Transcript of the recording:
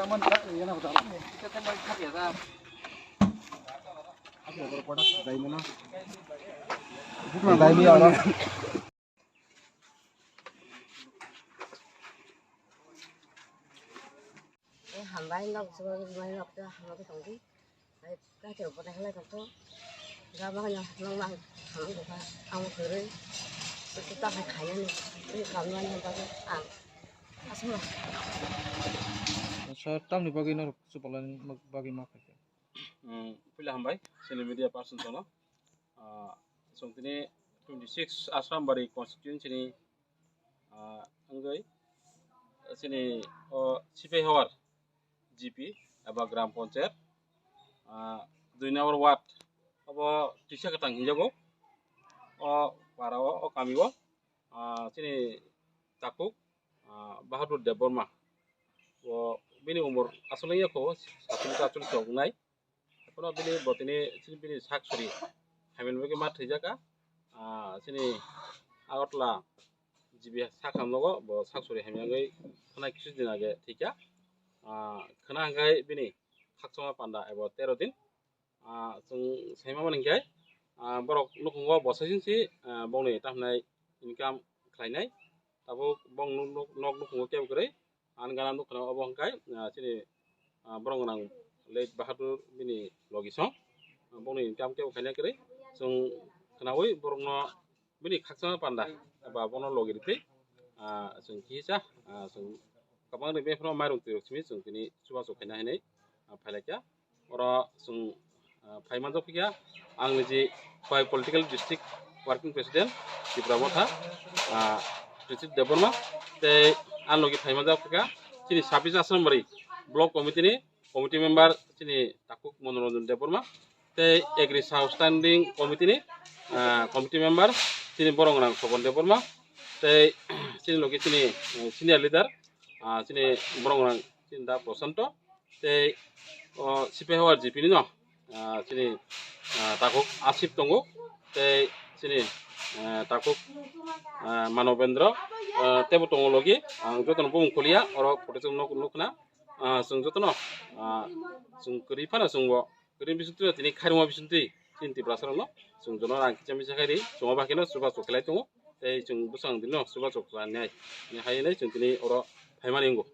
Hambai nok sebagai nok dah nok tongki, cái kiểu bọn này hơi còn tốt, ra bao nhiêu long mang hàng của ta, ông cười chúng ta phải khai nhận đi làm nhanh hơn ta ăn, asal lah. Tam ni bagi nak supalan bagi makan. Pilih hambai, sini media person sana. Song ini 26 Asram Bari constituency ni, anggai sini Sipai Hawar GP, aba Gram Panchayat, 2 number Ward, aba Tisha Katang Hinjago, Parawa, Kamiwa, sini Takuk, Bahadur Deborma, bini umur asalnya ko satu tahun nai, kalau bini buat ini sini bini saksuri, hamil bagi mat hijaka, sini awatlah jibi sakam logo, buat saksuri hamil lagi, kena kisah din lagi, tiga, kena anggai bini saksama panda, buat terodin, saya mau nengkai, borok nukungwa bosasin si, bong ni tamnai income klainai, tapi bong nukungwa kaya bukai. Angalan tu kena abang kai, sini borong orang late Bahadur bini logisong, bong ni income ke bukannya kiri, sung kena woi borong no bini kaksana panda, apa bong no logi itu, sung kisah, sung kapang ni befro marun tu sini sung kini coba kena ini, pelajar, orang sung payment tu kia, anggaji by political district working president di Pramotha, district Deborma, te logi payment tu kia, sini Sapis Asram Bari block committee ni, committee member sini Takuk Monoranjan Deborma, te agri outstanding committee ni, committee member sini borong orang Sobon Deborma, te sini logi sini senior leader, sini borong orang sini da Prosanto, te Sipai Hawar GP ni no, sini Takuk Asip Tonggo, te sini Takuk Manobendra, te botong logi, jotono bung kuliah, orang proteksi nukna, sung jotono, sung keripana sung bo, kerim bisuntu, ini karima bisuntu, sini berasal no, sung jono orang kicam bisa kari, cuma bahkan suka sokelai tunggu, te sung busang dino, suka sokelan ni hai ni, sung ini orang payment inggo.